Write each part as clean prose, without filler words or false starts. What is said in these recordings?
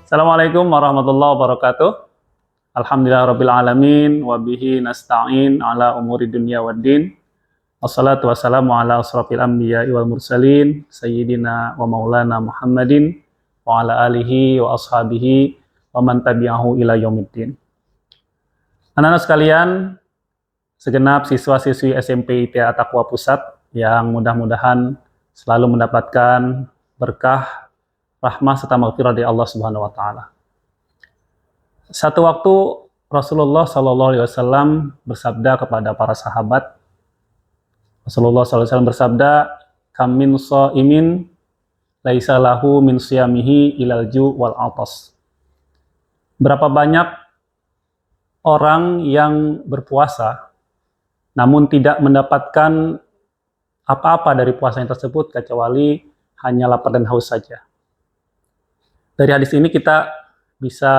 Assalamualaikum warahmatullahi wabarakatuh. Alhamdulillahirabbil alamin wa bihi nasta'in ala umuri dunya waddin. Wassalatu wassalamu ala asrofil anbiya'i wal mursalin sayyidina wa maulana Muhammadin wa ala alihi wa ashabihi wa man tabi'ahu ila yaumiddin. Anak-anak sekalian, segenap siswa-siswi SMP ITA Taqwa Pusat yang mudah-mudahan selalu mendapatkan berkah, rahmah serta maghfirah dari Allah Subhanahu wa taala. Satu waktu Rasulullah Shallallahu alaihi wasallam bersabda kepada para sahabat. Rasulullah Shallallahu alaihi wasallam bersabda, "Kam min shaimin laisa lahu min siyamihi ilal ju' wal 'atas." Berapa banyak orang yang berpuasa namun tidak mendapatkan apa-apa dari puasanya tersebut kecuali hanya lapar dan haus saja. Dari hadis ini kita bisa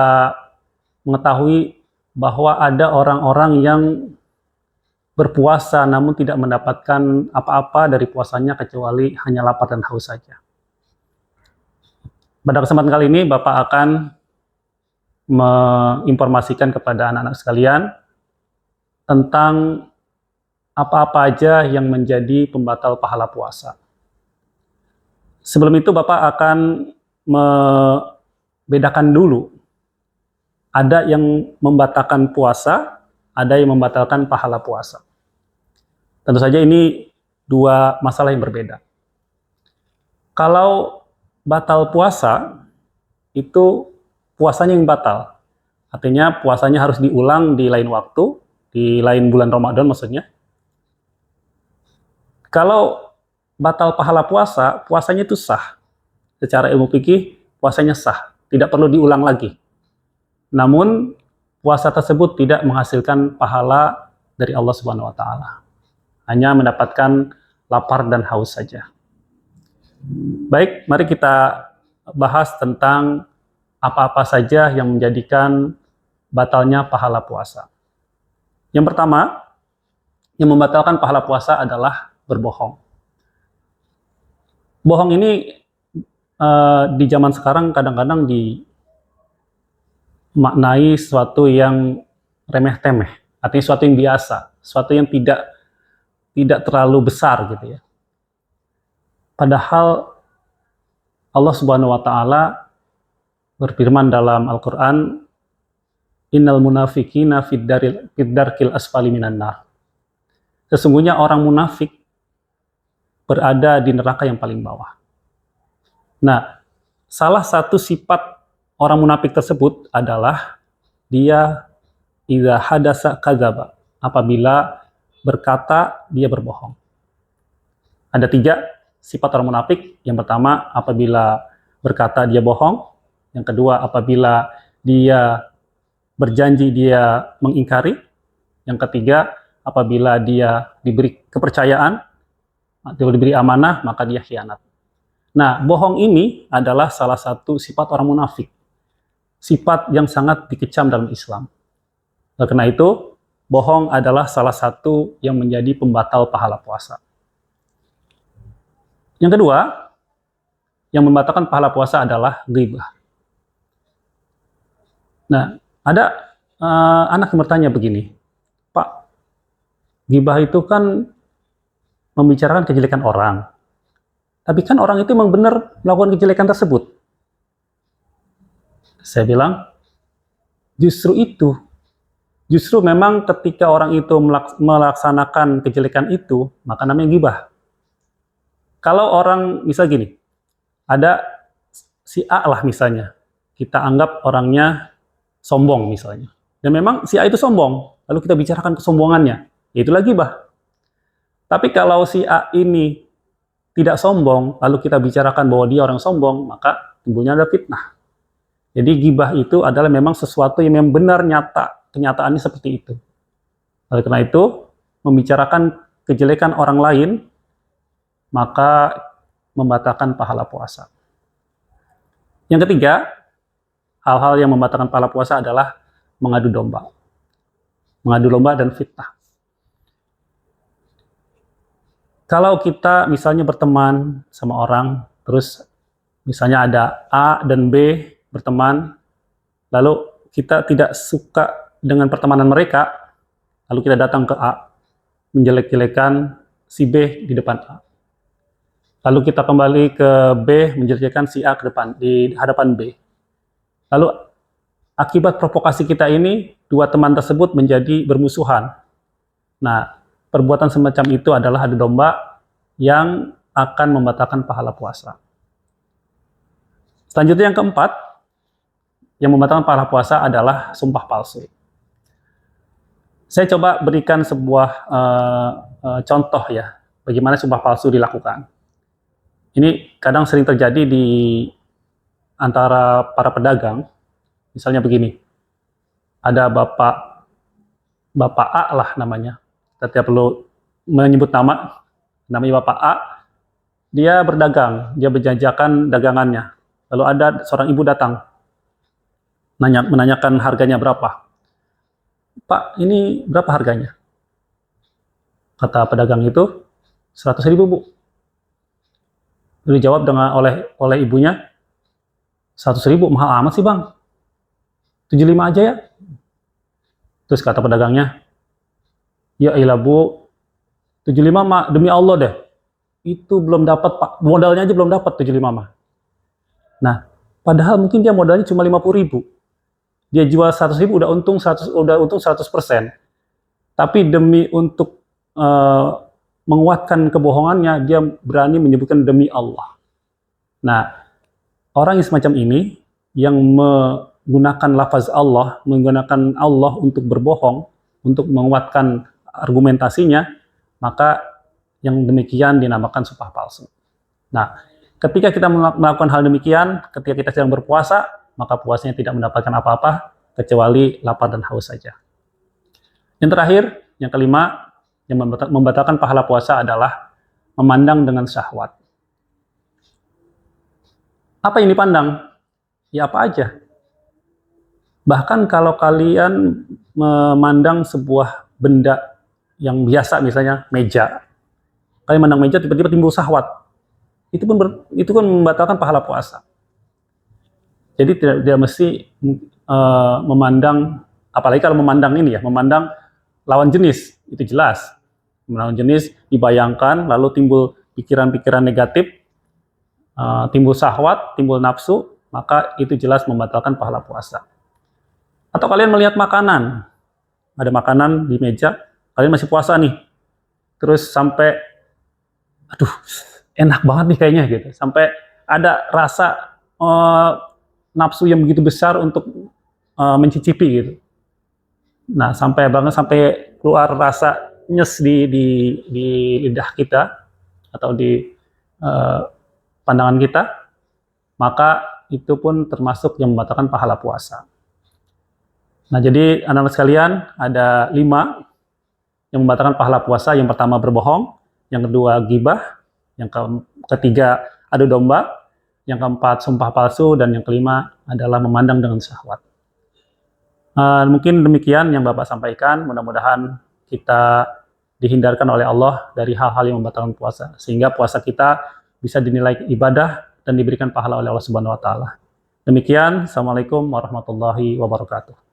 mengetahui bahwa ada orang-orang yang berpuasa namun tidak mendapatkan apa-apa dari puasanya kecuali hanya lapar dan haus saja. Pada kesempatan kali ini Bapak akan menginformasikan kepada anak-anak sekalian tentang apa-apa aja yang menjadi pembatal pahala puasa. Sebelum itu Bapak akan membedakan dulu. Ada yang membatalkan puasa, ada yang membatalkan pahala puasa. Tentu saja ini dua masalah yang berbeda. Kalau batal puasa, itu puasanya yang batal. Artinya puasanya harus diulang di lain waktu, di lain bulan Ramadan maksudnya. Kalau batal pahala puasa, puasanya itu sah. Secara ilmu fikih, puasanya sah, tidak perlu diulang lagi. Namun, puasa tersebut tidak menghasilkan pahala dari Allah Subhanahu wa taala. Hanya mendapatkan lapar dan haus saja. Baik, mari kita bahas tentang apa-apa saja yang menjadikan batalnya pahala puasa. Yang pertama, yang membatalkan pahala puasa adalah berbohong. Bohong ini di zaman sekarang kadang-kadang dimaknai sesuatu yang remeh-temeh, artinya sesuatu yang biasa, sesuatu yang tidak terlalu besar gitu ya. Padahal Allah Subhanahu wa taala berfirman dalam Al-Qur'an, "Innal munafiqina fid darkil asfali minan nar." Sesungguhnya orang munafik berada di neraka yang paling bawah. Nah, salah satu sifat orang munafik tersebut adalah dia idza hadasa kadzaba. Apabila berkata, dia berbohong. Ada 3 sifat orang munafik. Yang pertama, apabila berkata dia bohong. Yang kedua, apabila dia berjanji dia mengingkari. Yang ketiga, apabila dia diberi kepercayaan, atau diberi amanah, maka dia khianat. Nah, bohong ini adalah salah satu sifat orang munafik. Sifat yang sangat dikecam dalam Islam. Oleh karena itu, bohong adalah salah satu yang menjadi pembatal pahala puasa. Yang kedua, yang membatalkan pahala puasa adalah ghibah. Nah, ada anak yang bertanya begini, "Pak, ghibah itu kan membicarakan kejelekan orang. Tapi kan orang itu memang benar melakukan kejelekan tersebut." Saya bilang, justru memang ketika orang itu melaksanakan kejelekan itu, maka namanya ghibah. Kalau orang, misal gini, ada si A lah misalnya, kita anggap orangnya sombong misalnya. Dan memang si A itu sombong, lalu kita bicarakan kesombongannya, itulah ghibah. Tapi kalau si A ini tidak sombong, lalu kita bicarakan bahwa dia orang sombong, maka timbulnya ada fitnah. Jadi ghibah itu adalah memang sesuatu yang memang benar nyata, kenyataannya seperti itu. Oleh karena itu, membicarakan kejelekan orang lain, maka membatalkan pahala puasa. Yang ketiga, hal-hal yang membatalkan pahala puasa adalah mengadu domba. Mengadu domba dan fitnah. Kalau kita misalnya berteman sama orang, terus misalnya ada A dan B berteman, lalu kita tidak suka dengan pertemanan mereka, lalu kita datang ke A, menjelek-jelekan si B di depan A. Lalu kita kembali ke B, menjelek-jelekan si A di hadapan B. Lalu akibat provokasi kita ini, dua teman tersebut menjadi bermusuhan. Nah, perbuatan semacam itu adalah adu domba yang akan membatalkan pahala puasa. Selanjutnya yang keempat, yang membatalkan pahala puasa adalah sumpah palsu. Saya coba berikan sebuah contoh ya, bagaimana sumpah palsu dilakukan. Ini kadang sering terjadi di antara para pedagang. Misalnya begini, ada Bapak A lah namanya, kita tidak perlu menyebut namanya Bapak A, dia berdagang, dia berjajakan dagangannya. Lalu ada seorang ibu datang, menanyakan harganya berapa. Pak, ini berapa harganya? Kata pedagang itu, 100.000 Bu. Lalu dijawab oleh ibunya, 100.000 mahal amat sih Bang. 75 aja ya. Terus kata pedagangnya, ya ilah Bu, 75 mah demi Allah deh. Itu belum dapat Pak, modalnya aja belum dapat 75 mah. Nah, padahal mungkin dia modalnya cuma 50.000. Dia jual 100.000 udah untung 100%. Tapi demi untuk menguatkan kebohongannya, dia berani menyebutkan demi Allah. Nah, orang yang semacam ini yang menggunakan lafaz Allah, menggunakan Allah untuk berbohong, untuk menguatkan argumentasinya, maka yang demikian dinamakan sumpah palsu. Nah, ketika kita melakukan hal demikian, ketika kita sedang berpuasa, maka puasanya tidak mendapatkan apa-apa, kecuali lapar dan haus saja. Yang terakhir, yang kelima, yang membatalkan pahala puasa adalah memandang dengan syahwat. Apa yang dipandang? Ya apa aja. Bahkan kalau kalian memandang sebuah benda yang biasa, misalnya meja, kalian memandang meja tiba-tiba timbul syahwat, itu pun membatalkan pahala puasa. Jadi tidak mesti memandang, apalagi kalau memandang ini ya, memandang lawan jenis, itu jelas. Lawan jenis dibayangkan, lalu timbul pikiran-pikiran negatif, timbul syahwat, timbul nafsu, maka itu jelas membatalkan pahala puasa. Atau kalian melihat makanan, ada makanan di meja, kalian masih puasa nih, terus sampai, aduh, enak banget nih kayaknya gitu, sampai ada rasa nafsu yang begitu besar untuk mencicipi gitu. Nah, sampai keluar rasa nyes di lidah kita atau di pandangan kita, maka itu pun termasuk yang membatalkan pahala puasa. Nah, jadi anak-anak sekalian, ada 5 yang membatalkan pahala puasa. Yang pertama berbohong, yang kedua gibah, yang ketiga adu domba, yang keempat sumpah palsu, dan yang kelima adalah memandang dengan syahwat. Mungkin demikian yang Bapak sampaikan. Mudah-mudahan kita dihindarkan oleh Allah dari hal-hal yang membatalkan puasa, sehingga puasa kita bisa dinilai ibadah dan diberikan pahala oleh Allah Subhanahu wa taala. Demikian, Assalamualaikum warahmatullahi wabarakatuh.